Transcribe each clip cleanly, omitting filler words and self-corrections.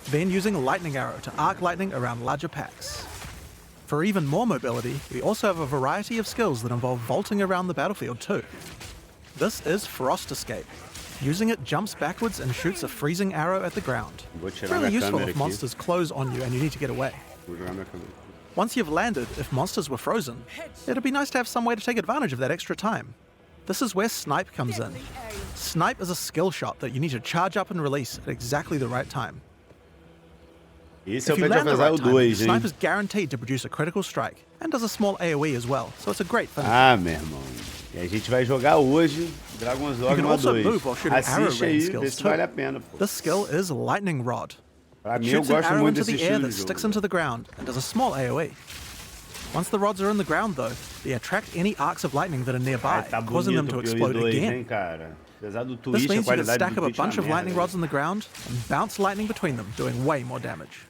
then using Lightning Arrow to arc lightning around larger packs. For even more mobility, we also have a variety of skills that involve vaulting around the battlefield too. This is Frost Escape. Using it jumps backwards and shoots a freezing arrow at the ground. Really useful if monsters close on you and you need to get away. Once you've landed, if monsters were frozen, it'd be nice to have some way to take advantage of that extra time. This is where Snipe comes in. Snipe is a skill shot that you need to charge up and release at exactly the right time. Esse é If o you pet land the Exile right time, 2, Snipe hein? is guaranteed to produce a critical strike, and does a small AoE as well, so it's a great finish. Ah, meu irmão. E a gente vai jogar hoje Dragon's You Dogma can also 2. move while shooting arrow Assiste range aí, vê skills se too. vale a pena, pô. This skill is Lightning Rod. Pra It mim, eu shoots an gosto arrow muito into desse the air estilo that de sticks jogo. into the ground and does a small AoE. Once the rods are in the ground though, they attract any arcs of lightning that are nearby, Ai, tá causing them bonito to o POE explode 2, again. hein, cara? Apesar do This Twitch, a means you can qualidade stack do up a Twitch é bunch uma of lightning merda, rods on the ground and bounce lightning between them, doing way more damage.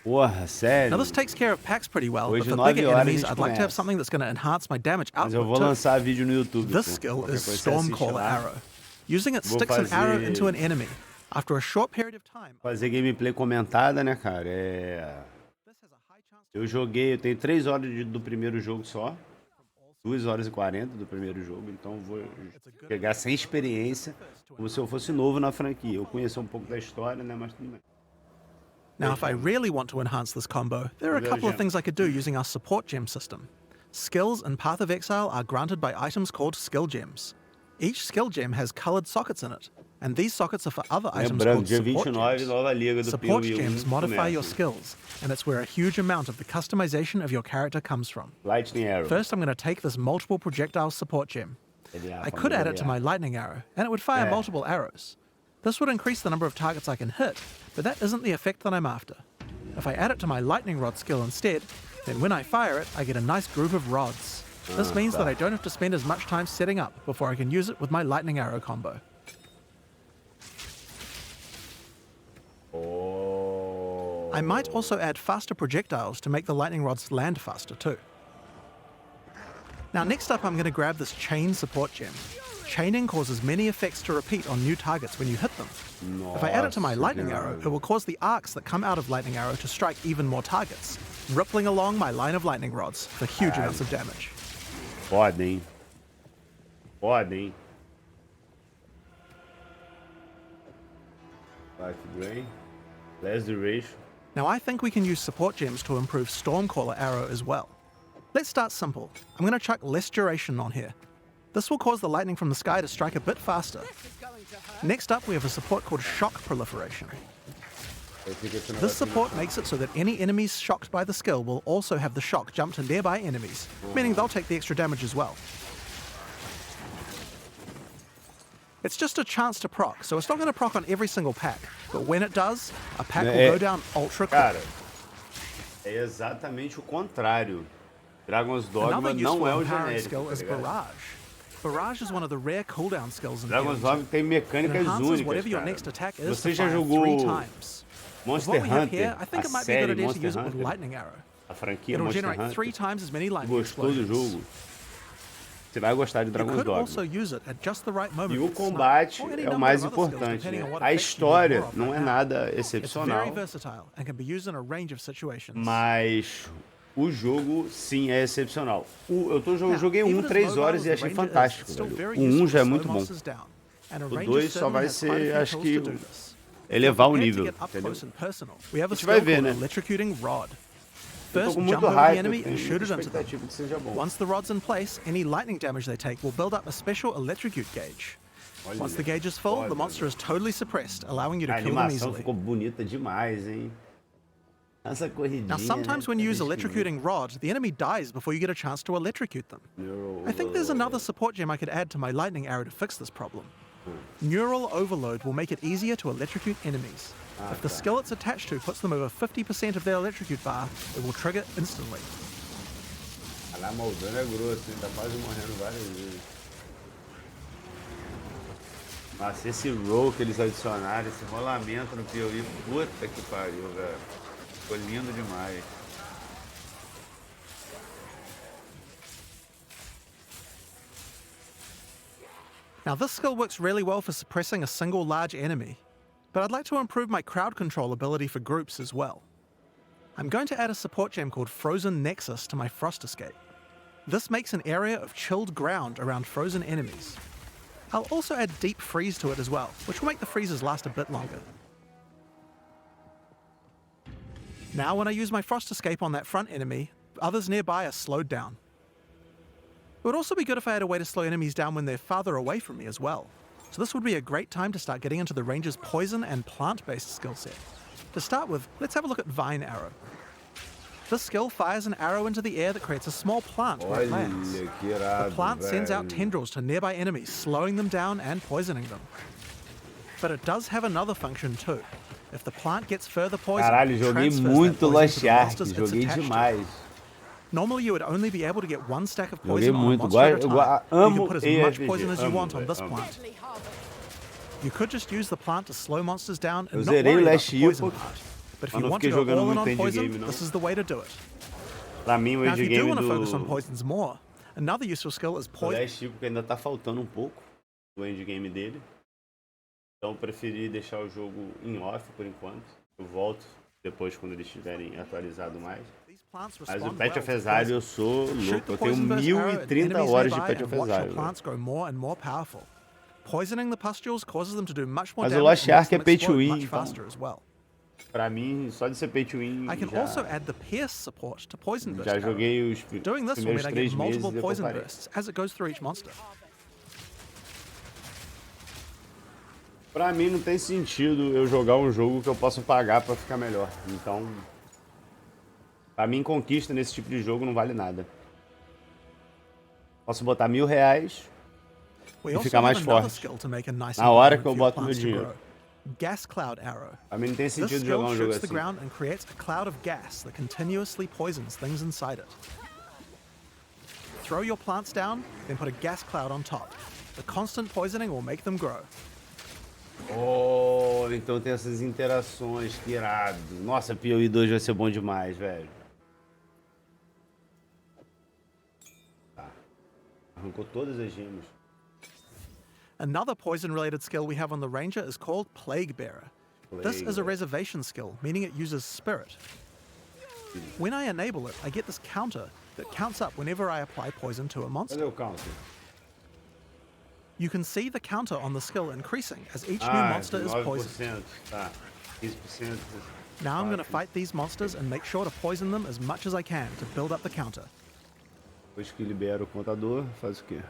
Porra, sério? Now this takes care of packs pretty well, but Hoje, for 9 bigger horas, a enemies gente I'd like to have começa. something that's going to enhance my damage Mas eu vou output too. lançar vídeo no YouTube. This pô. skill Qualquer is coisa você assiste Stormcaller lá. Arrow. Using it Vou sticks an arrow fazer- into an enemy. After a short period of time, Fazer gameplay comentada, né, cara? this has a high chance to Eu joguei, eu tenho 3 horas do primeiro jogo só. 2 horas e 40 do primeiro jogo, então vou pegar sem experiência, como se eu fosse novo na franquia. Eu conheço um pouco da história, né, mas tudo bem. Now, if I really want to enhance this combo, there are a couple of things I could do using our support gem system. Skills in Path of Exile are granted by items called skill gems. Each skill gem has colored sockets in it, and these sockets are for other items Lembrando, called dia support 29, gems. nova liga do Support POE gems 1 modify your começa. skills, and it's where a huge amount of the customization of your character comes from. Lightning Arrow. First, I'm going to take this multiple projectile support gem. I could add it to my lightning arrow, and it would fire multiple arrows. This would increase the number of targets I can hit, but that isn't the effect that I'm after. If I add it to my lightning rod skill instead, then when I fire it, I get a nice group of rods. This means that I don't have to spend as much time setting up before I can use it with my lightning arrow combo. Oh. I might also add faster projectiles to make the lightning rods land faster too. Now next up I'm going to grab this chain support gem. Chaining causes many effects to repeat on new targets when you hit them. If I add it to my lightning arrow, it will cause the arcs that come out of lightning arrow to strike even more targets, rippling along my line of lightning rods for huge amounts of damage. Foda, hein? Foda, hein? Life drain. Less duration. Now I think we can use support gems to improve Stormcaller Arrow as well. Let's start simple. I'm going to chuck less duration on here. This will cause the lightning from the sky to strike a bit faster. Next up we have a support called Shock Proliferation. This support makes it so that any enemies shocked by the skill will also have the shock jump to nearby enemies, meaning they'll take the extra damage as well. It's just a chance to proc, so it's not going to proc on every single pack, but when it does, a pack will go down ultra quick. Cara, é exatamente o contrário. Dragon's Dogma Another não useful é o empowering genérico, skill tá is ligado? Barrage. Barrage is one of the rare cooldown skills in Dragon's POE. Dogma tem It mecânicas enhances únicas, whatever your cara. next attack is Você to já fire 3 jogou times. With Monster what we have Hunter, here, I think a it might be a good série idea to Monster use it with Hunter, Lightning Arrow. a franquia It'll Monster generate Hunter. 3 times as many lightning Gostou do explosions. jogo? Você vai gostar de You Dragon's could Dogma. also use it at just the right moment E o with Snipe, combate or any é o number mais of other skills, importante, depending né? on what A effects you need história more of não right é now. nada It's very excepcional, versatile and can be used in a range of situations. mas o jogo sim é excepcional. Eu Now, joguei even 1 as 3 mobile horas as e the achei Ranger is, fantástico, it's still velho. very O 1 useful já é to muito slow bom. monsters down, and a O Ranger 2 só certainly vai has quite a ser, few acho tools que, to do this. elevar o And to nível, get up entendeu? close and personal, we have a A gente vai skill ver, called né? Electrocuting Rod. Eu tô First, com jump muito over the hype, eu enemy tenho and shoot muita it into them. expectativa que seja bom. Once the rod's in place, any lightning damage they take will build up a special electrocute gauge. Olha, Once the gauge is full, the olha. monster is totally suppressed, allowing you to A kill them animação easily. ficou bonita demais, hein? Essa corridinha, Now, sometimes né? when you use Tá electrocuting rod, the enemy dies before you get a chance to electrocute them. I think there's another support gem I could add to my lightning arrow to fix this problem. Neural overload will make it easier to electrocute enemies. If the skill it's attached to puts them over 50% of their electrocute bar, it will trigger instantly. A Moldana é grosso, hein? Tá quase morrendo várias vezes. Nossa, esse roll que eles adicionaram, esse rolamento no POE, puta que pariu, velho. Ficou lindo demais. Now this skill works really well for suppressing a single large enemy. but I'd like to improve my crowd control ability for groups as well. I'm going to add a support gem called Frozen Nexus to my Frost Escape. This makes an area of chilled ground around frozen enemies. I'll also add Deep Freeze to it as well, which will make the freezes last a bit longer. Now when I use my Frost Escape on that front enemy, others nearby are slowed down. It would also be good if I had a way to slow enemies down when they're farther away from me as well. So this would be a great time to start getting into the ranger's poison and plant-based skill set. To start with, let's have a look at Vine Arrow. This skill fires an arrow into the air that creates a small plant where it lands. The plant sends out tendrils to nearby enemies, slowing them down and poisoning them. But it does have another function too. If the plant gets further poisoned, Caralho, joguei muito Lost Ark, joguei demais. Normally you would only be able to get one stack of Joguei poison on a muito, monster at a time. You amo can put as much RPG, poison as you amo, want on velho, this amo. plant. You could just use the plant to slow monsters down Eu and not zerei worry o about Last the poison Epoch, part. But if mas you não want to fiquei go jogando all in muito on poison, endgame, não. this is the way to do it. Pra mim, o Now if you do endgame want to focus on do poisons more, another useful skill is poison. Last Epoch ainda tá faltando um pouco do endgame dele. Então eu preferi deixar o jogo em off por enquanto. Eu volto depois quando eles estiverem atualizado mais. Mas o Patch of Exile eu sou louco. Eu tenho 1030 horas de Patch of Exile. Poisoning the pustules causes them to do much more Mas o damage Lost and makes Ark é them pay to explode win, much então, faster as well. pra mim, só de ser pay to win I can also add the Pierce support to Poison Burst já arrow. joguei os Doing this will mean primeiros I 3 get meses multiple e depois poison parei. bursts as it goes through each monster. Pra mim não tem sentido eu jogar um jogo que eu posso pagar pra ficar melhor. Então, pra mim conquista nesse tipo de jogo não vale nada. Posso botar R$1000 We e also ficar have mais another forte. skill to make a nice Na hora environment que eu for your boto meu plants to dinheiro. grow. Gas Cloud Arrow. Pra mim não tem This sentido jogar skill um jogo shoots the assim. ground and creates a cloud of gas that continuously poisons things inside it. Throw your plants down, then put a gas cloud on top. The constant poisoning will make them grow. Oh, então tem essas interações, que irado. Nossa, POE 2 vai ser bom demais, velho. Tá. Arrancou todas as gemas. Another poison-related skill we have on the Ranger is called Plague Bearer. This is a Plague. reservation skill, meaning it uses Spirit. When I enable it, I get this counter that counts up whenever I apply poison to a monster. Cadê o counter? You can see the counter on the skill increasing as each new Ah, monster is poisoned. 9%. Tá. 15%. Now I'm going to fight these monsters and make sure to poison them as much as I can to build up the counter. Depois que libera o contador, faz o quê?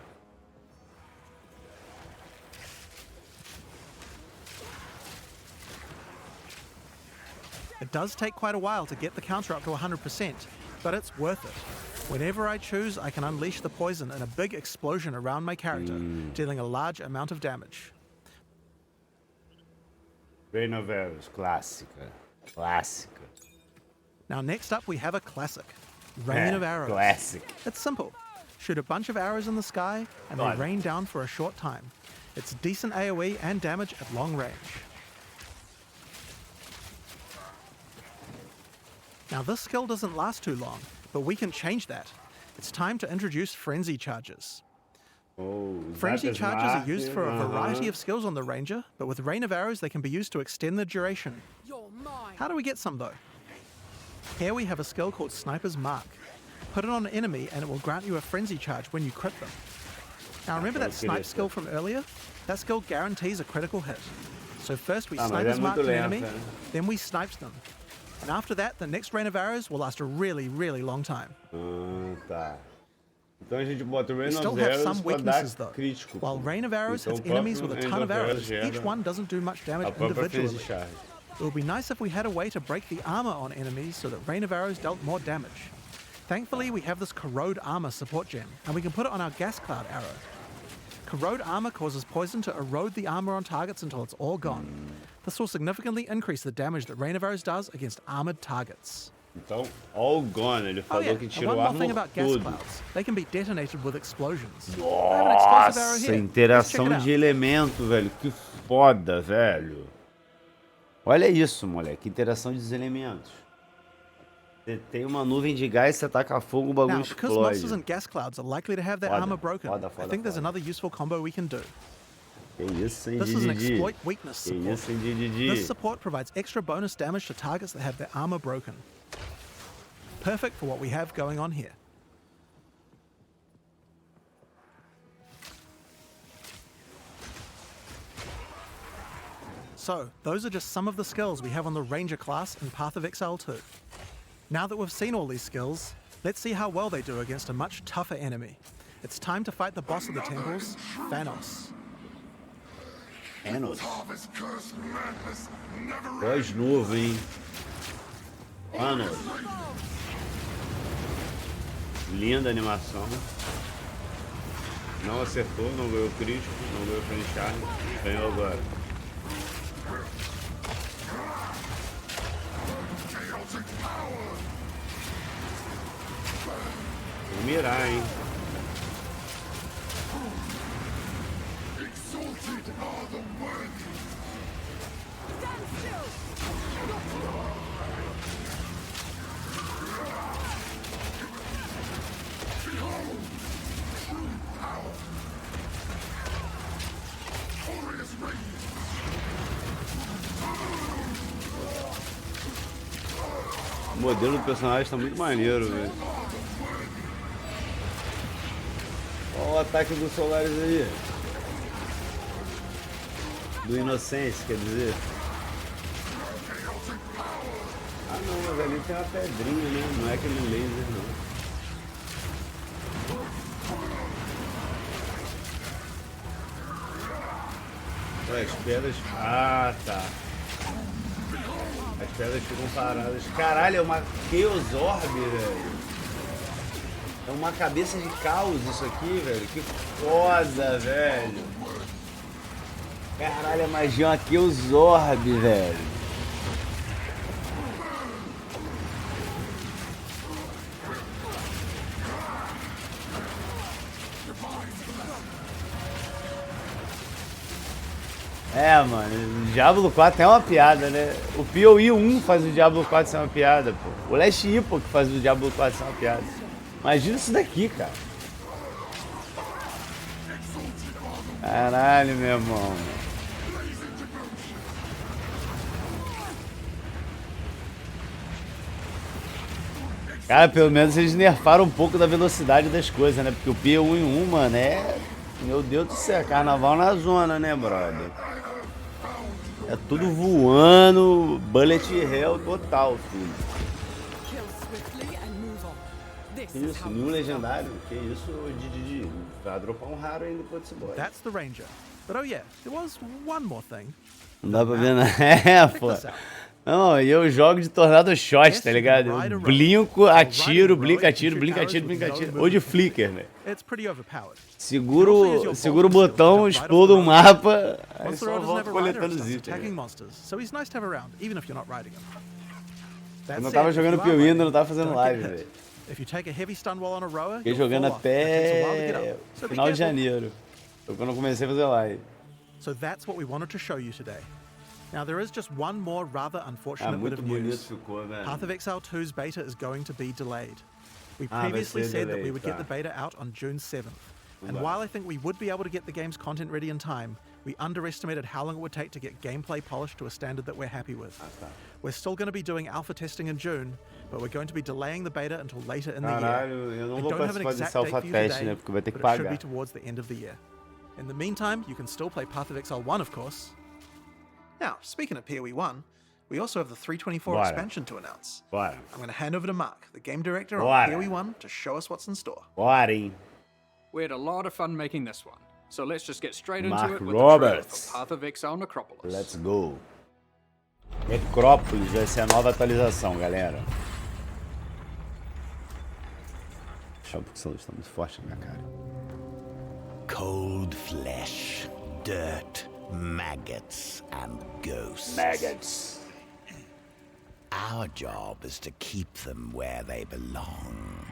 It does take quite a while to get the counter up to 100%, but it's worth it. Whenever I choose, I can unleash the poison in a big explosion around my character, dealing a large amount of damage. Reign of Arrows, clássica. Clássica. Now next up we have a classic, Rain of Arrows. Classic. It's simple. Shoot a bunch of arrows in the sky, and they Got it. rain down for a short time. It's decent AoE and damage at long range. Now this skill doesn't last too long, but we can change that. It's time to introduce Frenzy Charges. Oh, Frenzy Zakas Charges are Mark, used for a variety of skills on the Ranger, but with Rain of Arrows they can be used to extend the duration. You're mine. How do we get some though? Here we have a skill called Sniper's Mark. Put it on an enemy and it will grant you a frenzy charge when you crit them. Now remember that snipe skill from earlier? That skill guarantees a critical hit. So first we mas Sniper's é Marked muito an lento, enemy, né? then we sniped them. And after that, the next Rain of Arrows will last a really, really long time. Ah, tá. Então a gente bota o We Reign still of have Arrows some pra dar weaknesses though. crítico. While Rain of Arrows Então, hits enemies o with a próprio ton of Reign of arrows, Arrows each gera one doesn't do much damage a própria individually. frenzy charge. It would be nice if we had a way to break the armor on enemies so that Rain of Arrows dealt more damage. Thankfully, we have this Corrode Armor support gem, and we can put it on our Gas Cloud arrow. Corrode Armor causes poison to erode the armor on targets until it's all gone. This will significantly increase the damage that Rain of Arrows does against armored targets. Então, all gone, ele Oh falou yeah, que and tirou one o more thing armor about gas todo. clouds. They can be detonated with explosions. I have an explosive arrow Nossa, here. Let's check interação it out. de elemento, velho. Que foda, velho. Olha isso, moleque. Interação de elementos. Você tem uma nuvem de gás, você taca fogo, o bagulho Now, because monsters explode. and gas clouds are likely to have their Foda, armor broken, foda, I foda, think there's foda. another useful combo we can do. Que isso, hein, This is an Didi? exploit weakness Que support. isso, hein, Didi? This support provides extra bonus damage to targets that have their armor broken. Perfect for what we have going on here. So, those are just some of the skills we have on the Ranger class in Path of Exile 2. Now that we've seen all these skills, let's see how well they do against a much tougher enemy. It's time to fight the boss of the temples, Thanos. Thanos. Voz novo, hein? Thanos. Linda animação. Não acertou, não ganhou crítico, não ganhou franchise. Ganhou agora. Vou mirar, hein? O modelo do personagem tá muito maneiro, velho. Olha o ataque do Solaris aí. Do Inocência, quer dizer. Ah não, mas ali tem uma pedrinha, né? Não é aquele laser, não. As pedras... Ah, tá. As pedras ficam paradas. Caralho, é uma Chaos Orb, velho. É uma cabeça de caos isso aqui, velho. Que foda, velho. Caralho, a magia é uma Chaos Orb, velho. É, mano, o Diablo 4 é uma piada, né? O POE 1 faz o Diablo 4 ser uma piada, pô. O Last Epoch faz o Diablo 4 ser uma piada. Imagina isso daqui, cara. Caralho, meu irmão. Cara, pelo menos eles nerfaram um pouco da velocidade das coisas, né? Porque o POE 1, mano, é... Meu Deus do céu, carnaval na zona, né, brother? É tudo voando, bullet hell total, filho. Que isso, nenhum legendário? Que isso, Didi? Vai dropar um raro ainda depois desse boss. That's the Ranger. But oh yeah, there was one more thing. Não dá pra ver nada. É, pô. Não, e eu jogo de tornado shot, tá ligado? Eu blinco, atiro, blinco, atiro, blinco, atiro, blinco, atiro. Ou de flicker, né? Seguro o botão, explodo um mapa, aí só volto coletando os itens. Eu não tava jogando POE ainda, não tava fazendo live, velho. Fiquei jogando até final de janeiro. Foi quando eu comecei a fazer live. So that's what we wanted to show you today. Now there is just one more rather unfortunate bit of news. Path of Exile 2's beta is going to be delayed. We previously said that we would get the beta out on June 7th. And while I think we would be able to get the game's content ready in time, we underestimated how long it would take to get gameplay polished to a standard that we're happy with. We're still going to be doing alpha testing in June, but we're going to be delaying the beta until later in the year. I don't have an exact date for you today, but it should be towards the end of the year. In the meantime, you can still play Path of Exile 1, of course. Now, speaking of POE 1, we also have the 324 expansion to announce. I'm going to hand over to Mark, the game director on POE 1, to show us what's in store. We had a lot of fun making this one, so let's just get straight into it with the trailer for Path of Exile Necropolis. Let's go. Necropolis vai ser a nova atualização, galera. Deixa eu ver porque essa luz está muito forte na minha cara. Cold flesh, dirt, maggots and ghosts. Maggots. Our job is to keep them where they belong.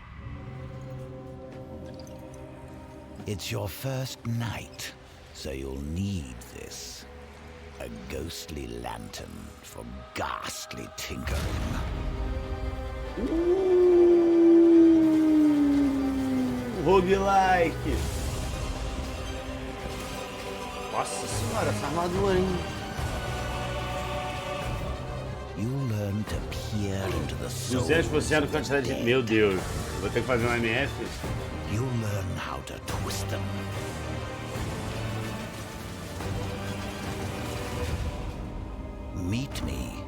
It's your first night, so you'll need this. A ghostly lantern for ghastly tinkering. Roguelike. Nossa senhora, essa armadura, hein? You learn to peer into the soul. 200% quantidade de... Meu Deus. Vou ter que fazer um MF? You learn how to twist them. Meet me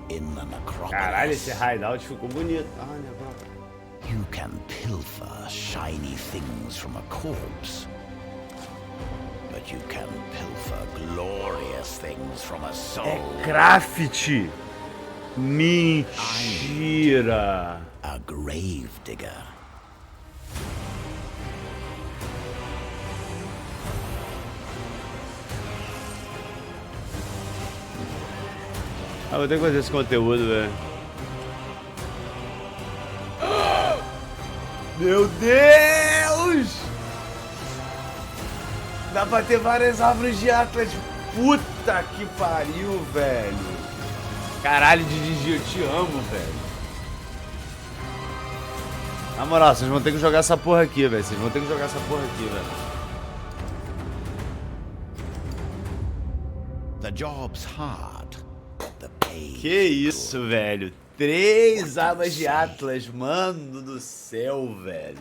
in the Necropolis. Caralho, esse hideout ficou bonito. Ah, Necropolis. You can pilfer shiny things from a corpse, but you can pilfer glorious things from a soul. É craft! Mentira! A grave digger. Ah, vou ter que fazer esse conteúdo, velho. Meu Deus! Dá pra ter várias árvores de Atlas. Puta que pariu, velho. Caralho, Didi, eu te amo, velho. Na moral, vocês vão ter que jogar essa porra aqui, velho. Vocês vão ter que jogar essa porra aqui, velho. The job's hard. The pay. Que isso, velho. 3 abas de Atlas, mano do céu, velho.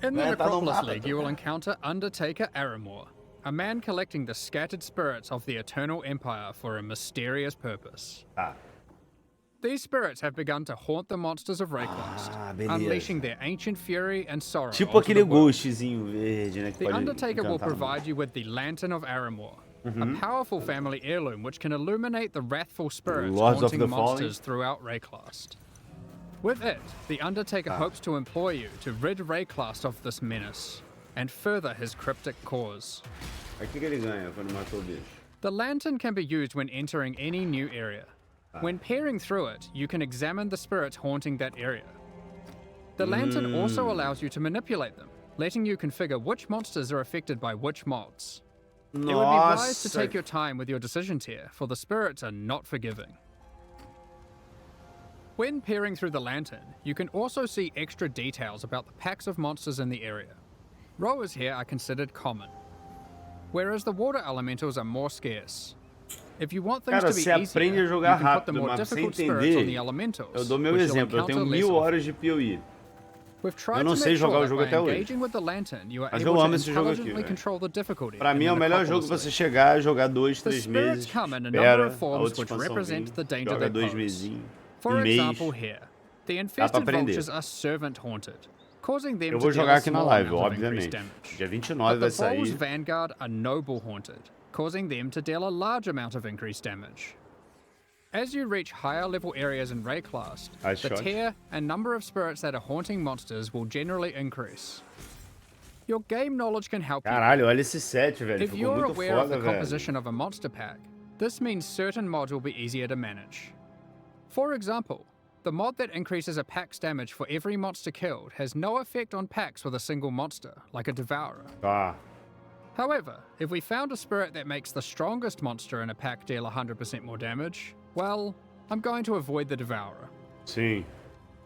In the Necropolis League, you will encounter Undertaker Aramor, a man collecting the scattered spirits of the Eternal Empire for a mysterious purpose. Tá. These spirits have begun to haunt the monsters of Raycast, unleashing their ancient fury and sorrow. Tipo aquele ghostzinho verde, né? Que the pode Undertaker will encantar provide you with the Lantern of Aramor, a powerful family heirloom which can illuminate the wrathful spirits Lords of haunting the monsters throughout Raycast. With it, the Undertaker hopes to employ you to rid Raycast of this menace, and further his cryptic cause. Aí o que ele ganha quando matou o bicho? The lantern can be used when entering any new area. When peering through it, you can examine the spirits haunting that area. The lantern also allows you to manipulate them, letting you configure which monsters are affected by which mods. It would be wise to take your time with your decisions here, for the spirits are not forgiving. When peering through the lantern, you can also see extra details about the packs of monsters in the area. Rowers here are considered common, whereas the water elementals are more scarce. If you want things Cara, to be você easier, aprende a you jogar can put the rápido, more mas pra você difficult spirits on the entender, elementals, eu dou meu which you'll exemplo, eu tenho encounter 1000 less horas de POE. We've tried Eu não to sei make jogar sure o that jogo by até hoje. engaging with the lantern, you are Mas able eu amo to esse jogo aqui, intelligently velho. control the difficulty. Pra mim in é o the melhor jogo Necropolis pra você League. chegar, jogar 2, The 3 spirits meses, come in a number espera of a forms outra which expansão represent vir, the danger joga they 2 pose. mesinhos, For mês. example here, the pra infested aprender. vultures are servant haunted, causing them Eu to vou deal jogar a aqui na small live, amount of increased obviamente. damage. Dia 29 But vai the Vols sair. Vanguard are noble haunted, causing them to deal a large amount of increased damage. As you reach higher level areas in Raycast, Nice the shot. tier and number of spirits that are haunting monsters will generally increase. Your game knowledge can help you. Caralho, olha esse set, velho. If Ficou you're muito aware of foda, the velho. composition of a monster pack, this means certain mods will be easier to manage. For example, the mod that increases a pack's damage for every monster killed has no effect on packs with a single monster, like a Devourer. Tá. However, if we found a spirit that makes the strongest monster in a pack deal 100% more damage, well, I'm going to avoid the Devourer. Sim.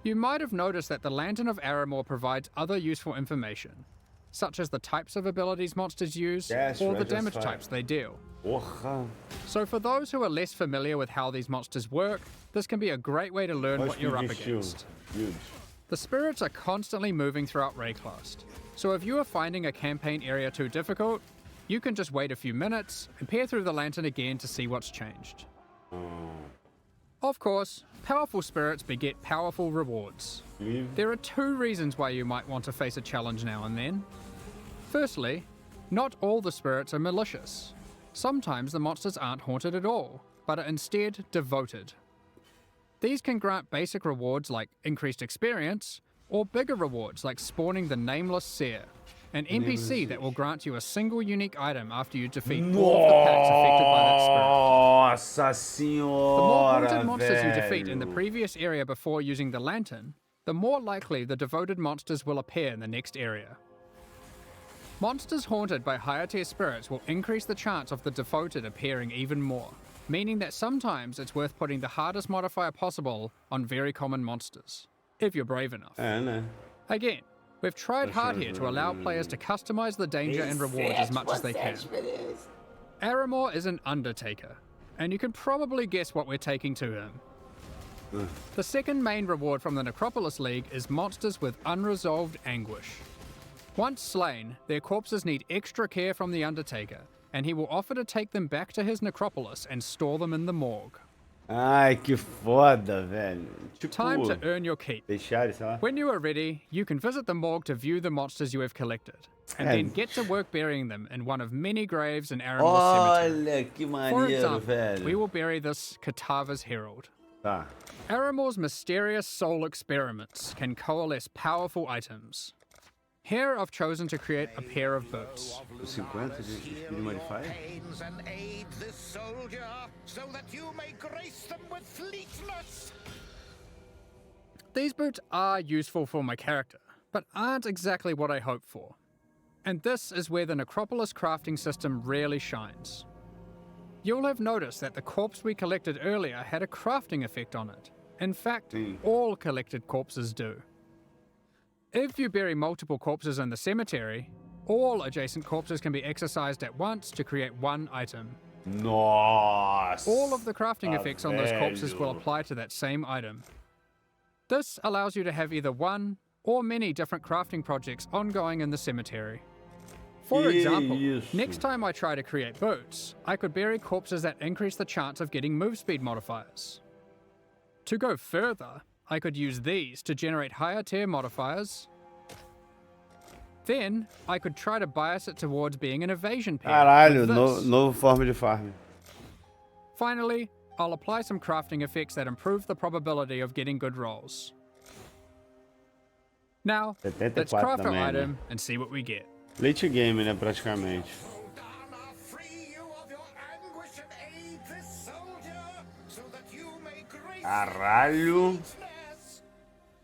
You might have noticed that the Lantern of Aramor provides other useful information, such as the types of abilities monsters use, Yes, or the right, that's damage right. types they deal. Porra. So for those who are less familiar with how these monsters work, this can be a great way to learn Olha what you're up de shield. against. Huge. The spirits are constantly moving throughout Raycast, so if you are finding a campaign area too difficult, you can just wait a few minutes and peer through the lantern again to see what's changed. Of course, powerful spirits beget powerful rewards. There are 2 reasons why you might want to face a challenge now and then. Firstly, not all the spirits are malicious. Sometimes the monsters aren't haunted at all, but are instead devoted. These can grant basic rewards like increased experience, or bigger rewards like spawning the Nameless Seer, an NPC that will grant you a single unique item after you defeat all of the packs affected by that spirit. Nossa The more senhora, haunted monsters you defeat in the velho. previous area before using the lantern, the more likely the devoted monsters will appear in the next area. Monsters haunted by higher tier spirits will increase the chance of the devoted appearing even more, meaning that sometimes it's worth putting the hardest modifier possible on very common monsters, if you're brave enough. É, né? Again, we've tried hard here to allow players to customize the danger and rewards as much as they can. Aramor is an Undertaker, and you can probably guess what we're taking to him. The second main reward from the Necropolis League is monsters with unresolved anguish. Once slain, their corpses need extra care from the Undertaker, and he will offer to take them back to his necropolis and store them in the morgue. Ai, que foda, velho. Tipo, Time to earn your keep. deixar, sei lá. When you are ready, you can visit the morgue to view the monsters you have collected, and then get to work burying them in one of many graves in Aramor's cemetery. Olha, que For maneiro, example, velho. we will bury this Katava's Herald. Tá. Aramor's mysterious soul experiments can coalesce powerful items. Here I've chosen to create a pair of boots. Os 50 de Speed Modifier? Pains and aid this soldier, so that you may grace them with fleetness. These boots are useful for my character, but aren't exactly what I hoped for. And this is where the Necropolis crafting system really shines. You'll have noticed that the corpse we collected earlier had a crafting effect on it. In fact, all collected corpses do. If you bury multiple corpses in the cemetery, all adjacent corpses can be exercised at once to create one item. Nossa! All of the crafting effects on those corpses will velho. apply to that same item. This allows you to have either one or many different crafting projects ongoing in the cemetery. For Que example, isso? next time I try to create boots, I could bury corpses that increase the chance of getting move speed modifiers. To go further, I could use these to generate higher tier modifiers. Then, I could try to bias it towards being an evasion pair. Caralho, with this. novo forma de farm. Finally, I'll apply some crafting effects that improve the probability of getting good rolls. Now, let's 74 craft our também, né? item and see what we get. Late game, né, praticamente. Dana, free you of your anguish and aid this soldier, so that you may grace Caralho! fleetness.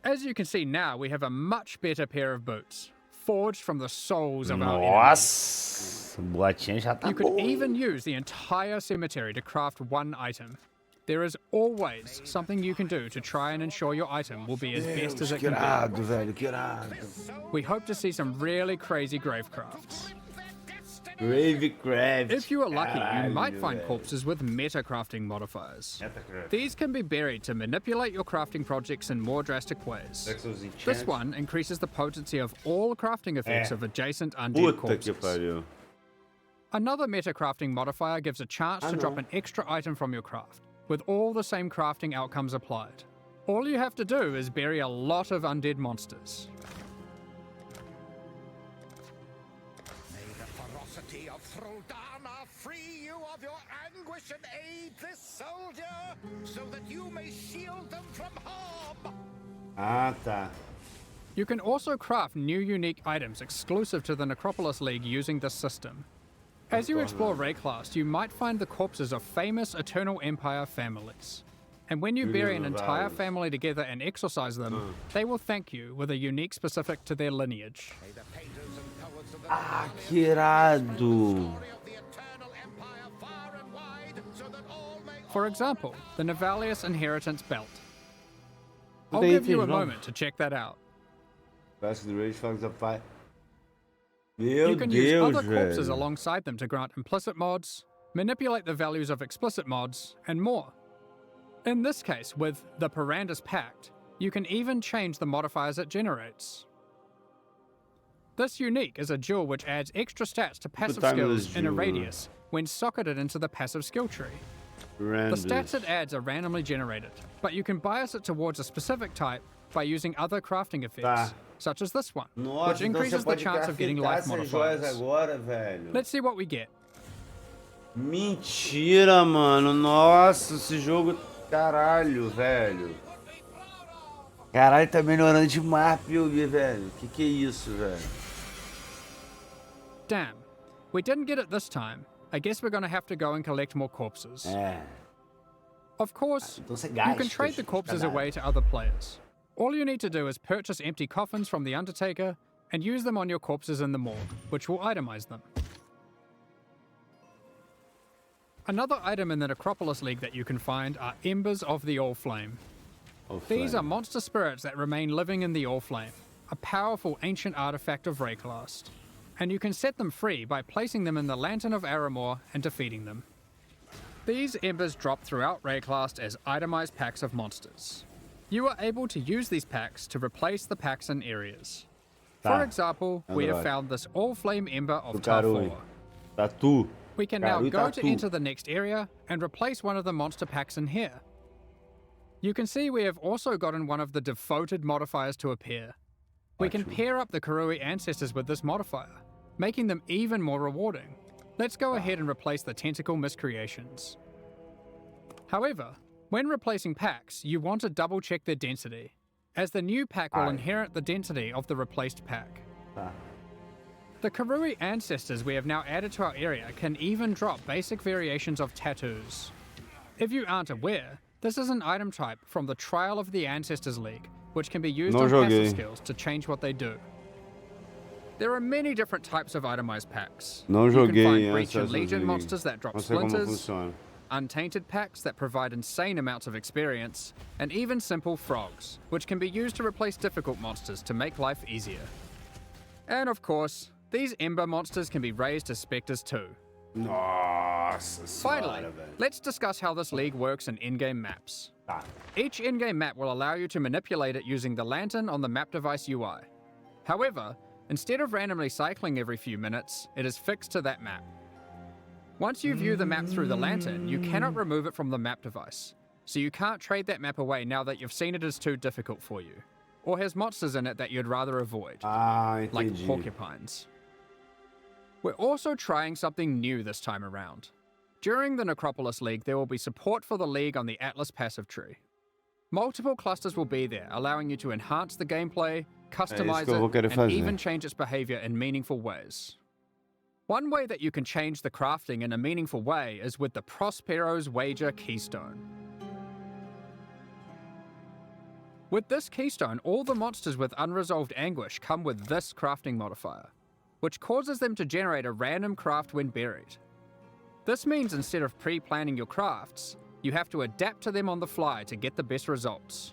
As you can see now, we have a much better pair of boots, forged from the souls of our enemies. Nossa! Boatinha já tá You could boa. even use the entire cemetery to craft one item. There is always something you can do to try and ensure your item will be as best as it Que can irado, velho, que irado. be. We hope to see some really crazy grave crafts. Grave Craft. If you are lucky, you Caralho, might find velho. corpses with meta crafting modifiers. Metacraft. These can be buried to manipulate your crafting projects in more drastic ways. Exos This enchants. one increases the potency of all crafting effects of adjacent undead Puta que corpses. pariu. Another meta crafting modifier gives a chance to drop an extra item from your craft, with all the same crafting outcomes applied. All you have to do is bury a lot of undead monsters. May the ferocity of Throldana free you of your anguish and aid this soldier, so that you may shield them from harm. Ah, tá. You can also craft new unique items exclusive to the Necropolis League using this system. As you explore Rayclast, you might find the corpses of famous Eternal Empire families. And when you bury an entire family together and exorcise them, they will thank you with a unique specific to their lineage. May the painters and poets of the Ah, que irado. story of the Eternal Empire far and wide, so that all may For example, the Navalius Inheritance Belt. I'll tem give you a itens novos. moment to check that out. Pass the Rage Fox of Fire. Meu You can use Deus, other corpses velho. alongside them to grant implicit mods, manipulate the values of explicit mods, and more. In this case, with the Parandus Pact, you can even change the modifiers it generates. This unique is a jewel which adds extra stats to passive timeless skills in a jewel. radius when socketed into the passive skill tree. The Randos. stats it adds are randomly generated, but you can bias it towards a specific type by using other crafting effects, Tá. such as this one, Nossa, which então increases você the pode chance of getting craftar life essas joias modifiers. agora, velho. Let's see what we get. Mentira, mano. Nossa, esse jogo... Caralho, velho. Caralho, tá melhorando demais, POE, velho. Que é isso, velho? Damn, we didn't get it this time. I guess we're gonna have to go and collect more corpses. É. Of course, Então você you gasta. can trade the corpses cadáver. away to other players. All you need to do is purchase empty coffins from the Undertaker and use them on your corpses in the morgue, which will itemize them. Another item in the Necropolis League that you can find are Embers of the All-Flame. Oh, These are flame. monster spirits that remain living in the All-Flame, a powerful ancient artifact of Rayclast. and you can set them free by placing them in the Lantern of Aramor and defeating them. These embers drop throughout Rayclast as itemized packs of monsters. You are able to use these packs to replace the packs in areas. For example, we have found this All-Flame Ember of Tarfor. Tatu. We can now go to enter the next area and replace one of the monster packs in here. You can see we have also gotten one of the devoted modifiers to appear. We can pair up the Karui ancestors with this modifier, making them even more rewarding. Let's go ahead and replace the Tentacle Miscreations. However, when replacing packs, you want to double check their density, as the new pack will inherit the density of the replaced pack. The Karui ancestors we have now added to our area can even drop basic variations of tattoos. If you aren't aware, this is an item type from the Trial of the Ancestors League, which can be used on passive skills to change what they do. There are many different types of itemized packs. You can find Breach and Legion monsters that drop splinters, untainted packs that provide insane amounts of experience, and even simple frogs, which can be used to replace difficult monsters to make life easier. And of course, these Ember monsters can be raised as specters too. Finally, let's discuss how this league works in in-game maps. Each in-game map will allow you to manipulate it using the lantern on the map device UI. However, instead of randomly cycling every few minutes, it is fixed to that map. Once you view the map through the lantern, you cannot remove it from the map device, so you can't trade that map away now that you've seen it is too difficult for you, or has monsters in it that you'd rather avoid, like porcupines. We're also trying something new this time around. During the Necropolis League, there will be support for the League on the Atlas passive tree. Multiple clusters will be there, allowing you to enhance the gameplay, customize it, and even change its behavior in meaningful ways. One way that you can change the crafting in a meaningful way is with the Prospero's Wager Keystone. With this keystone, all the monsters with unresolved anguish come with this crafting modifier, which causes them to generate a random craft when buried. This means instead of pre-planning your crafts, you have to adapt to them on the fly to get the best results.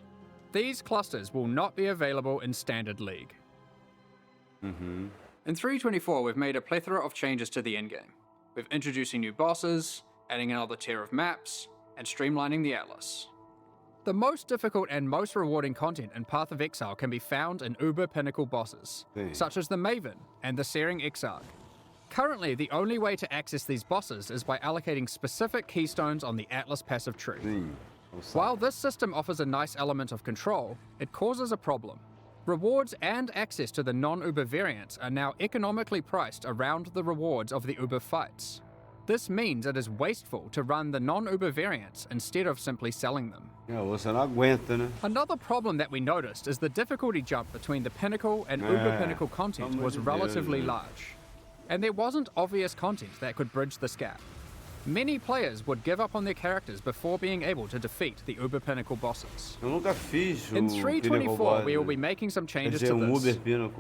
These clusters will not be available in Standard League. In 3.24, we've made a plethora of changes to the endgame. We're introducing new bosses, adding another tier of maps, and streamlining the Atlas. The most difficult and most rewarding content in Path of Exile can be found in Uber Pinnacle bosses, such as the Maven and the Searing Exarch. Currently, the only way to access these bosses is by allocating specific keystones on the Atlas passive tree. While this system offers a nice element of control, it causes a problem. Rewards and access to the non-Uber variants are now economically priced around the rewards of the Uber fights. This means it is wasteful to run the non-Uber variants instead of simply selling them. Você não aguenta, né? Another problem that we noticed is the difficulty jump between the Pinnacle and Uber Pinnacle content was relatively large, and there wasn't obvious content that could bridge this gap. Many players would give up on their characters before being able to defeat the Uber Pinnacle bosses. Eu nunca fiz In 3.24, we will be making some changes to this.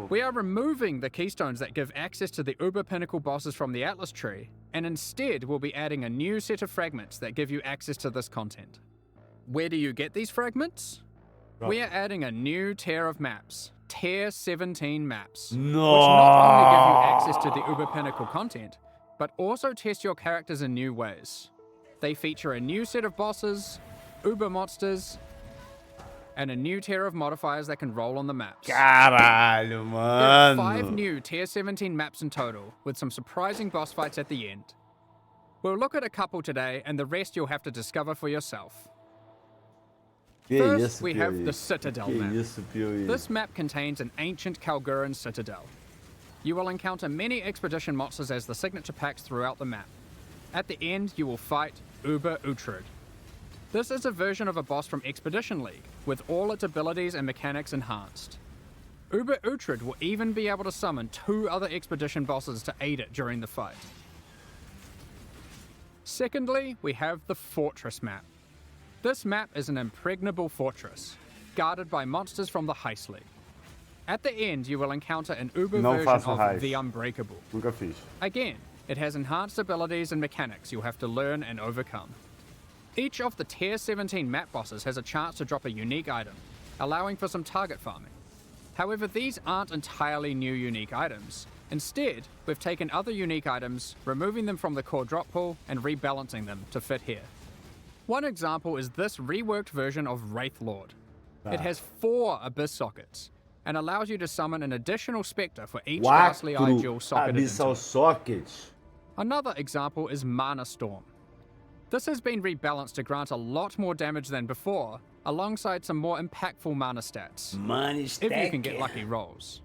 We are removing the keystones that give access to the Uber Pinnacle bosses from the Atlas tree, and instead we'll be adding a new set of fragments that give you access to this content. Where do you get these fragments? We are adding a new tier of maps, Tier 17 maps, which not only give you access to the Uber Pinnacle content, but also test your characters in new ways. They feature a new set of bosses, Uber monsters, and a new tier of modifiers that can roll on the maps. Caralho, There mano. are 5 new Tier 17 maps in total, with some surprising boss fights at the end. We'll look at a couple today, and the rest you'll have to discover for yourself. First, we have the Citadel map. This map contains an ancient Kalguran citadel. You will encounter many expedition monsters as the signature packs throughout the map. At the end, you will fight Uber Uhtred. This is a version of a boss from Expedition League, with all its abilities and mechanics enhanced. Uber Uhtred will even be able to summon 2 other expedition bosses to aid it during the fight. Secondly, we have the Fortress map. This map is an impregnable fortress, guarded by monsters from the Heist League. At the end, you will encounter an Uber version of the Unbreakable. Nunca fiz. Again, it has enhanced abilities and mechanics you'll have to learn and overcome. Each of the Tier 17 map bosses has a chance to drop a unique item, allowing for some target farming. However, these aren't entirely new unique items, Instead, we've taken other unique items, removing them from the core drop pool and rebalancing them to fit here. One example is this reworked version of Wraith Lord. It has 4 Abyss sockets, and allows you to summon an additional Spectre for each Ghastly Eye Jewel socketed into Abyssal it. Sockets. Another example is Mana Storm. This has been rebalanced to grant a lot more damage than before, alongside some more impactful mana stats, Money if you can get lucky rolls.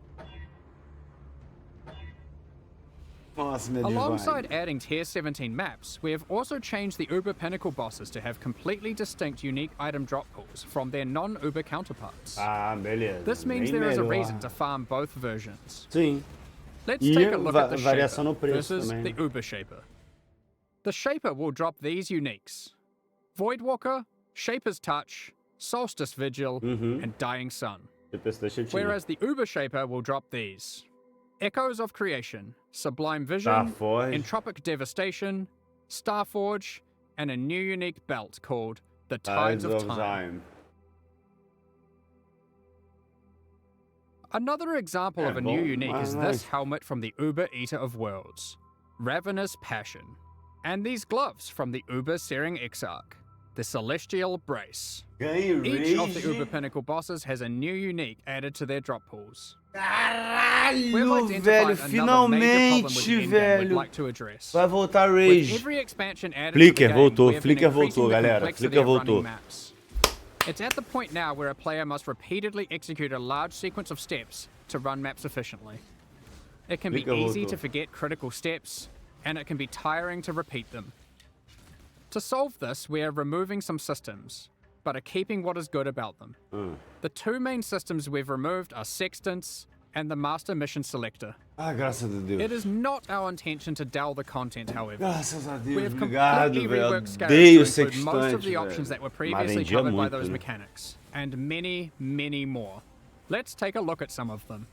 Nossa, meu Alongside adding tier 17 maps, we have also changed the Uber Pinnacle bosses to have completely distinct unique item drop pools from their non-Uber counterparts. Ah, beleza. This means Bem there is a melhor. reason to farm both versions. Sim. Let's E take a look at the variação Shaper no preço versus também. the Uber Shaper. The Shaper will drop these uniques: Voidwalker, Shaper's Touch, Solstice Vigil, and Dying Sun. Deixa eu tirar. Whereas the Uber Shaper will drop these: Echoes of Creation, Sublime Vision, Starforge. Entropic Devastation, Starforge, and a new unique belt called the Tides of Time. Another example of a new unique is this helmet from the Uber Eater of Worlds, Ravenous Passion, and these gloves from the Uber Searing Exarch, the Celestial Brace. Ganhe Each of the Rage. Uber Pinnacle bosses has a new unique added to their drop pools. We've Caralho, identified velho. another major problem with the Finalmente, endgame we'd velho. like to address. Vai voltar With Rage. every expansion added Flicker to the game, voltou, we have been Flicker increasing voltou, the galera. complexity Flicker of running voltou. maps. It's at the point now where a player must repeatedly execute a large sequence of steps to run maps efficiently. It can be Flicker easy voltou. to forget critical steps, and it can be tiring to repeat them. To solve this, we are removing some systems, but are keeping what is good about them. The 2 main systems we've removed are Sextants and the Master Mission Selector. Ah, graças a Deus. It is not our intention to dull the content, however. Graças a We Deus, have obrigado, completely velho. reworked Scarabs Odeio to include most of sextante, the options velho. that were Mas previously vendia covered by muito, those né? mechanics, and many, many more. Let's take a look at some of them.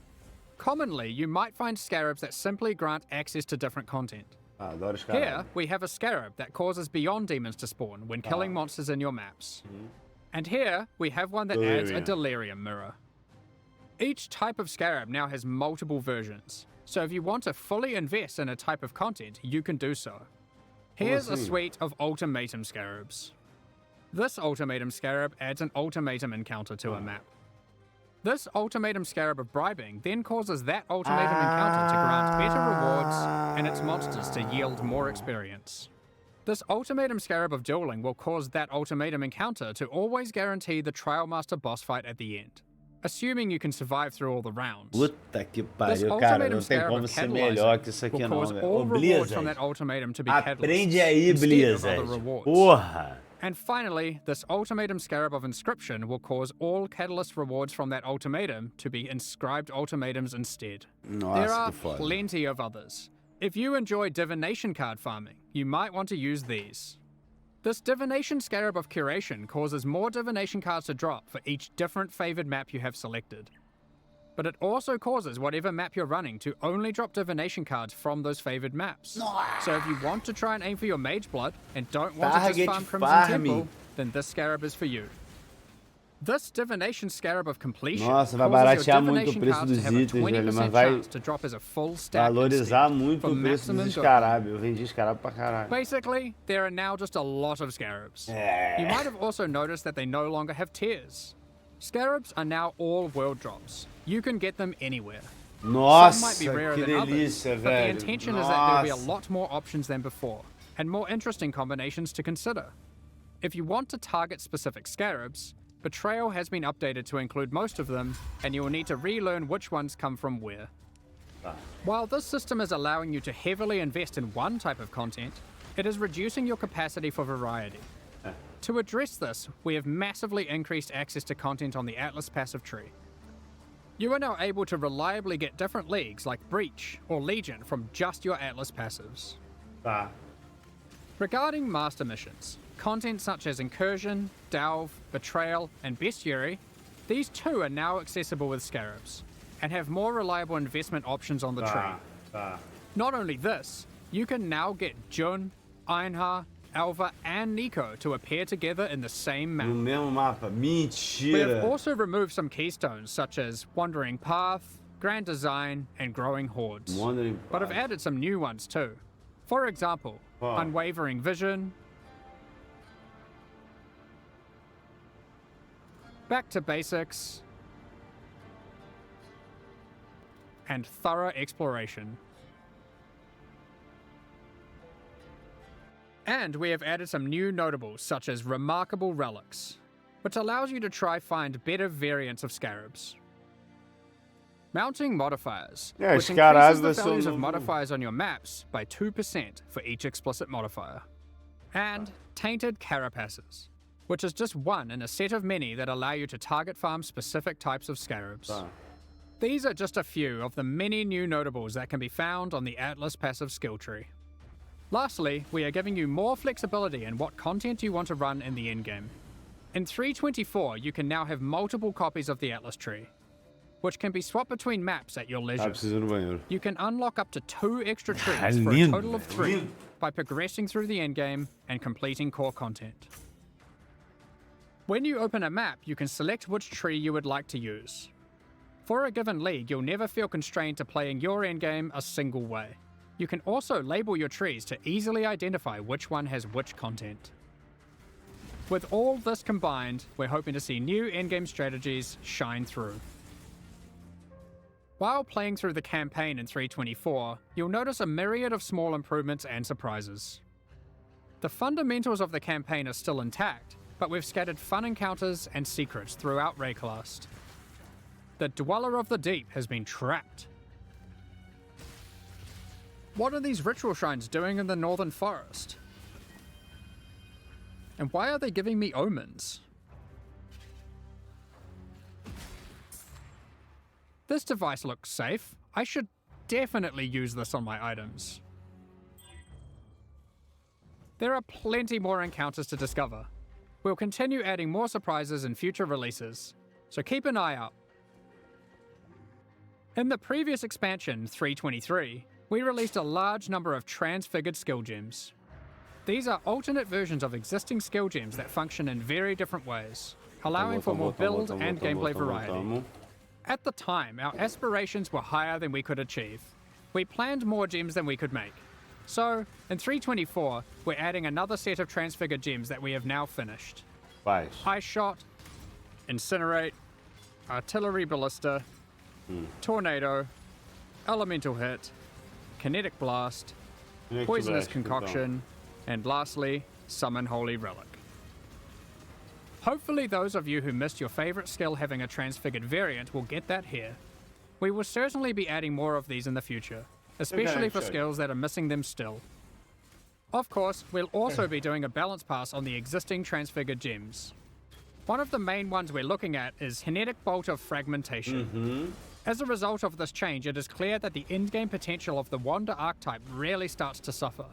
Commonly, you might find Scarabs that simply grant access to different content. Ah, adoro os Here, caras. we have a Scarab that causes Beyond Demons to spawn when killing monsters in your maps. And here, we have one that adds a Delirium Mirror. Each type of Scarab now has multiple versions, so if you want to fully invest in a type of content, you can do so. Here's a suite of Ultimatum Scarabs. This Ultimatum Scarab adds an Ultimatum encounter to a map. This Ultimatum Scarab of Bribing then causes that Ultimatum encounter to grant better rewards and its monsters to yield more experience. This Ultimatum Scarab of Dueling will cause that Ultimatum encounter to always guarantee the Trial Master boss fight at the end, assuming you can survive through all the rounds. Puta que This pariu, cara. Ultimatum Não tem Scarab como of ser melhor que isso Catalyzing aqui will não, cause velho. all Ô, rewards from Blizzard. that Ultimatum to be Aprende catalysts aí, instead of Blizzard. other rewards. Porra. And finally, this Ultimatum Scarab of Inscription will cause all Catalyst rewards from that Ultimatum to be inscribed Ultimatums instead. There Nossa, are que foda. plenty of others. If you enjoy Divination card farming, you might want to use these. This Divination Scarab of Curation causes more Divination cards to drop for each different favored map you have selected. But it also causes whatever map you're running to only drop Divination cards from those favored maps. So if you want to try and aim for your Mage Blood and don't want to Target just farm Crimson farming. Temple, then this Scarab is for you. This Divination Scarab of Completion Nossa, vai causes your baratear muito o Divination preço cards to dos have a itens, velho, 20% mas vai chance to drop as a full stack valorizar instead, muito for o preço maximum dos gold. escarabos. Eu vendi escarabo pra caralho. Basically, there are now just a lot of Scarabs. You might have also noticed that they no longer have tiers. Scarabs are now all world drops. You can get them anywhere. Some might be Nossa, rarer que than others, delícia, but the velho. intention is that there'll be a Nossa. lot more options than before, and more interesting combinations to consider. If you want to target specific Scarabs, Betrayal has been updated to include most of them, and you will need to relearn which ones come from where. While this system is allowing you to heavily invest in one type of content, it is reducing your capacity for variety. To address this, we have massively increased access to content on the Atlas passive tree. You are now able to reliably get different leagues like Breach or Legion from just your Atlas passives. Tá. Regarding master missions, content such as Incursion, Delve, Betrayal, and Bestiary, these too are now accessible with Scarabs, and have more reliable investment options on the Tá. tree. Tá. Not only this, you can now get Jun, Einhar, Alva, and Nico to appear together in the same map. No mesmo mapa. We have Mentira. also removed some keystones such as Wandering Path, grand design, and growing hordes. Wandering But I've Path. added some new ones too. For example, Wow. unwavering vision, back to basics, and thorough exploration. And we have added some new notables such as remarkable relics, which allows you to try find better variants of scarabs. Mounting modifiers, Yeah, which scarabs increases the are so values of novel. modifiers on your maps by 2% for each explicit modifier. And tainted carapaces, which is just one in a set of many that allow you to target farm specific types of scarabs. Tá. These are just a few of the many new notables that can be found on the Atlas passive skill tree. Lastly, we are giving you more flexibility in what content you want to run in the endgame. In 3.24, you can now have multiple copies of the Atlas tree, which can be swapped between maps at your Tá, leisure. preciso ir no banheiro. You can unlock up to 2 extra trees Ah, for a lindo, total of 3 lindo. by progressing through the endgame and completing core content. When you open a map, you can select which tree you would like to use. For a given league, you'll never feel constrained to playing your endgame a single way. You can also label your trees to easily identify which one has which content. With all this combined, we're hoping to see new endgame strategies shine through. While playing through the campaign in 3.24, you'll notice a myriad of small improvements and surprises. The fundamentals of the campaign are still intact, but we've scattered fun encounters and secrets throughout Rayclast. The Dweller of the Deep has been trapped. What are these ritual shrines doing in the northern forest? And why are they giving me omens? This device looks safe. I should definitely use this on my items. There are plenty more encounters to discover. We'll continue adding more surprises in future releases, so keep an eye out. In the previous expansion, 3.23, we released a large number of transfigured skill gems. These are alternate versions of existing skill gems that function in very different ways, allowing for more build and gameplay variety. At the time, our aspirations were higher than we could achieve. We planned more gems than we could make. So, in 3.24, we're adding another set of transfigured gems that we have now finished. Faz. Ice Shot, Incinerate, Artillery Ballista, Tornado, Elemental Hit, Kinetic Blast, Kinetic Poisonous Blast, Concoction, and lastly, Summon Holy Relic. Hopefully those of you who missed your favorite skill having a transfigured variant will get that here. We will certainly be adding more of these in the future, especially for sure. skills that are missing them still. Of course, we'll also be doing a balance pass on the existing transfigured gems. One of the main ones we're looking at is Kinetic Bolt of Fragmentation. As a result of this change, it is clear that the endgame potential of the Wander archetype really starts to suffer,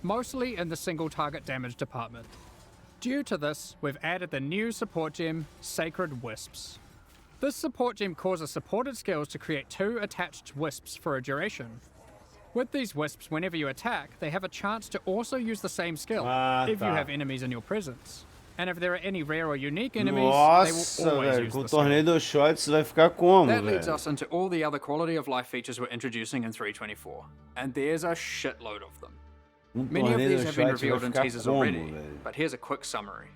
mostly in the single target damage department. Due to this, we've added the new support gem, Sacred Wisps. This support gem causes supported skills to create 2 attached wisps for a duration. With these wisps, whenever you attack, they have a chance to also use the same skill if you tá. have enemies in your presence. And if there are any rare or unique enemies, Nossa, they will always velho, use com o the skill. torneio dos shots vai ficar como, That leads velho? us into all the other quality of life features we're introducing in 3.24, and there's a shitload of them. Many of torneio these dos have been shots vai revealed in ficar teasers como, already, velho? but here's a quick summary.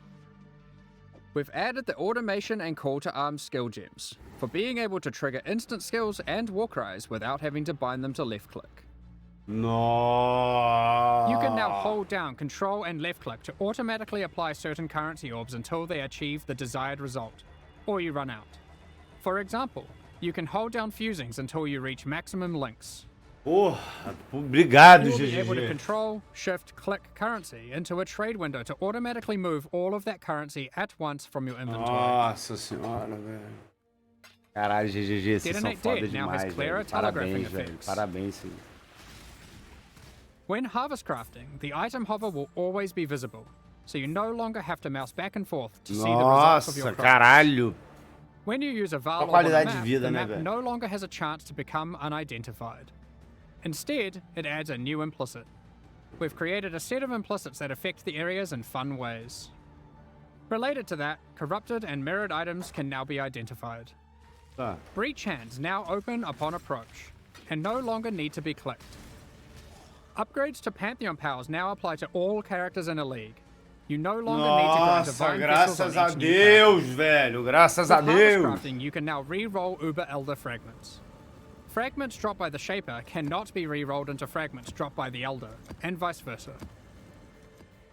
We've added the automation and call to arms skill gems, for being able to trigger instant skills and war cries without having to bind them to left click. Nossa. You can now hold down control and left click to automatically apply certain currency orbs until they achieve the desired result, or you run out. For example, you can hold down fusings until you reach maximum links. Porra, obrigado, You will be able to GG. control, shift, click currency into a trade window to automatically move all of that currency at once from your inventory. Nossa senhora, velho. Caralho, GG, vocês são Detonate foda Dead now has demais, clearer velho. telegraphing Parabéns, velho. effects. Parabéns, sim. When harvest crafting, the item hover will always be visible, so you no longer have to mouse back and forth to see the results of your Nossa, craft. caralho. When you use a Varl A on a qualidade map, de vida, the né, map velho? no longer has a chance to become unidentified. Instead, it adds a new implicit. We've created a set of implicits that affect the areas in fun ways. Related to that, corrupted and mirrored items can now be identified. Tá. Breach hands now open upon approach, and no longer need to be clicked. Upgrades to Pantheon powers now apply to all characters in a league. You no longer need to grind Nossa, divine vessels graças on a each new character. Deus, velho. Graças a With harvest Deus. crafting, you can now re-roll Uber Elder fragments. Fragments dropped by the Shaper cannot be re-rolled into fragments dropped by the Elder, and vice versa.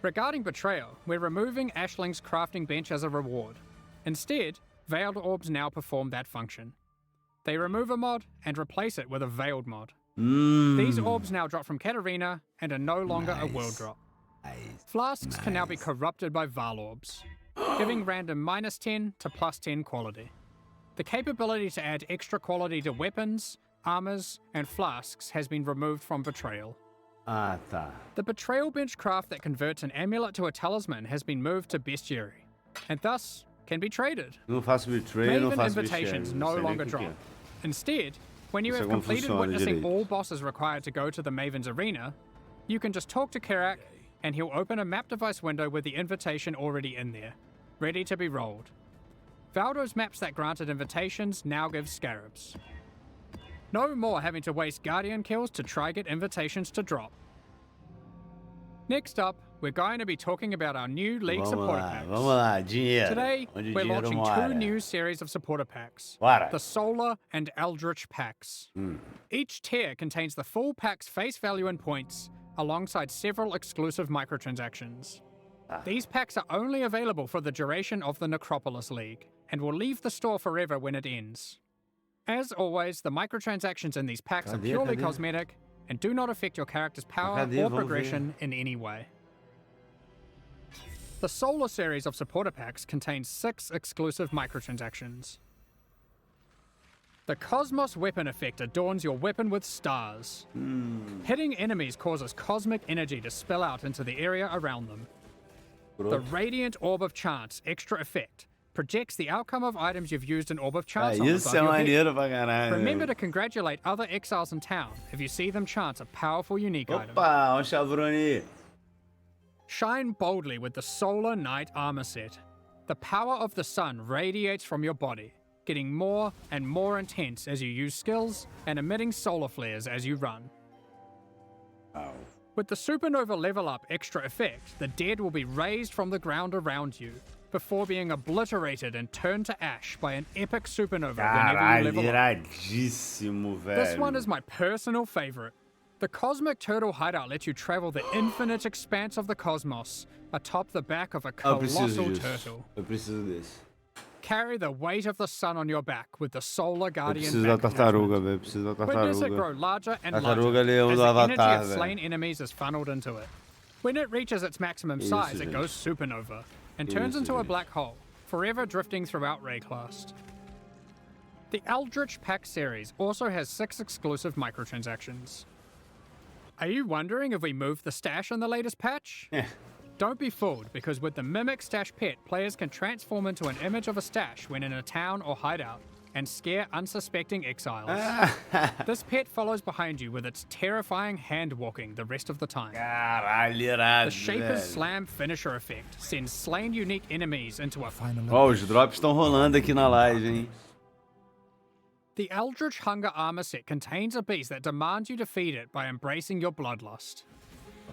Regarding Betrayal, we're removing Ashling's crafting bench as a reward. Instead, Veiled Orbs now perform that function. They remove a mod and replace it with a Veiled mod. These orbs now drop from Katarina and are no longer a world drop. Flasks can now be corrupted by Val Orbs, giving random -10 to +10 quality. The capability to add extra quality to weapons, armors, and flasks has been removed from Betrayal. Ah, tá. The Betrayal bench craft that converts an amulet to a talisman has been moved to Bestiary, and thus can be traded. Não faço betray, não Maven faço invitations bestiário, no não sei nem longer o que drop. que é. Instead, when you Não sei have como completed funciona witnessing direito. all bosses required to go to the Maven's arena, you can just talk to Kirak, and he'll open a map device window with the invitation already in there, ready to be rolled. Valdo's maps that granted invitations now give scarabs. No more having to waste Guardian kills to try get invitations to drop. Next up, we're going to be talking about our new League supporter packs. Vamos lá, dinheiro. Today, Onde o we're dinheiro launching mora. two new series of supporter packs. Bora. The Solar and Eldritch packs. Each tier contains the full pack's face value in points, alongside several exclusive microtransactions. These packs are only available for the duration of the Necropolis League, and will leave the store forever when it ends. As always, the microtransactions in these packs are purely cosmetic, and do not affect your character's power Cadê? or Vamos progression in any way. The Solar series of supporter packs contains 6 exclusive microtransactions. The Cosmos weapon effect adorns your weapon with stars. Hitting enemies causes cosmic energy to spill out into the area around them. The Radiant Orb of Chance extra effect projects the outcome of items you've used an Orb of Ah, Chance on isso above é your head. maneiro pra caralho. Remember to congratulate other exiles in town if you see them chance a powerful unique item. Opa, um chavrone. Shine boldly with the Solar Knight armor set. The power of the sun radiates from your body, getting more and more intense as you use skills and emitting solar flares as you run. With the Supernova level up extra effect, the dead will be raised from the ground around you, before being obliterated and turned to ash by an epic supernova whenever you Caralho, level up. iradíssimo, velho. This one is my personal favorite. The Cosmic Turtle hideout lets you travel the infinite expanse of the cosmos atop the back of a Eu preciso colossal disso. turtle. Eu preciso desse. Carry the weight of the sun on your back with the Solar Eu Guardian preciso da back tartaruga, attachment. velho. Preciso da Witness it grow tartaruga. larger and Tartaruga larger leão as do the Avatar, energy of velho. slain enemies is funneled into it. When it reaches its maximum Isso, size, it gente. goes supernova and turns Isso, into a gente. black hole, forever drifting throughout Rayclast. The Eldritch Pack series also has 6 exclusive microtransactions. Are you wondering if we moved the stash in the latest patch? Don't be fooled, because with the Mimic Stash Pet, players can transform into an image of a stash when in a town or hideout, and scare unsuspecting exiles. This pet follows behind you with its terrifying hand-walking the rest of the time. Caralho, irado, The Shaper's velho. Slam finisher effect sends slain unique enemies into a Ó, os drops estão rolando aqui na live, hein? The Eldritch Hunger armor set contains a beast that demands you defeat it by embracing your bloodlust.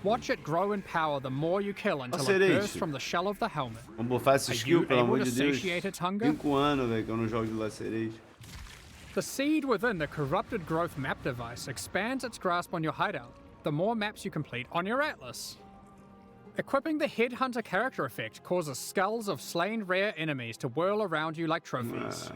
Watch it grow in power the more you kill until it Serente. bursts from the shell of the helmet. Vamos bufar essa Are skill, you pelo able amor to de Deus. satiate its hunger? 5 anos, velho, que eu não jogo de Lacerate. The seed within the Corrupted Growth map device expands its grasp on your hideout, the more maps you complete on your atlas. Equipping the Headhunter character effect causes skulls of slain rare enemies to whirl around you like trophies.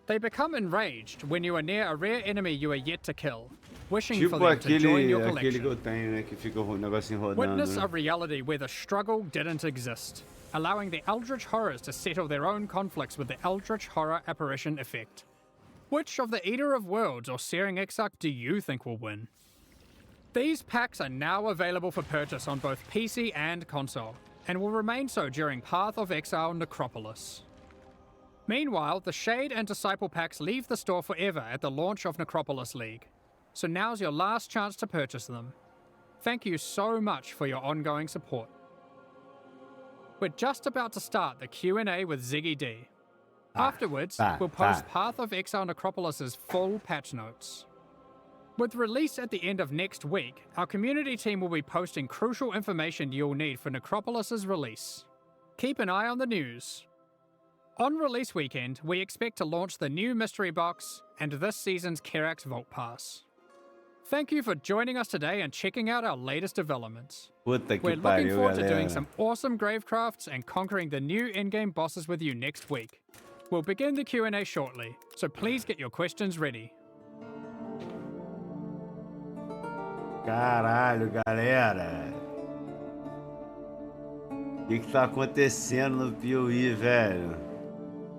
They become enraged when you are near a rare enemy you are yet to kill, wishing for Tipo them to join your aquele que collection. eu tenho, né? Que fica o negocinho rodando. Witness né? a reality where the struggle didn't exist, allowing the Eldritch Horrors to settle their own conflicts with the Eldritch Horror Apparition effect. Which of the Eater of Worlds or Searing Exarch do you think will win? These packs are now available for purchase on both PC and console, and will remain so during Path of Exile Necropolis. Meanwhile, the Shade and Disciple packs leave the store forever at the launch of Necropolis League, so now's your last chance to purchase them. Thank you so much for your ongoing support. We're just about to start the Q&A with Ziggy D. Afterwards, we'll post Path of Exile Necropolis' full patch notes. With release at the end of next week, our community team will be posting crucial information you'll need for Necropolis' release. Keep an eye on the news. On release weekend, we expect to launch the new Mystery Box and this season's Kerax Vault Pass. Thank you for joining us today and checking out our latest developments. We're looking forward to doing some awesome gravecrafts and conquering the new in-game bosses with you next week. We'll begin the Q&A shortly, so please get your questions ready. Caralho, galera. O que tá acontecendo no POE, velho?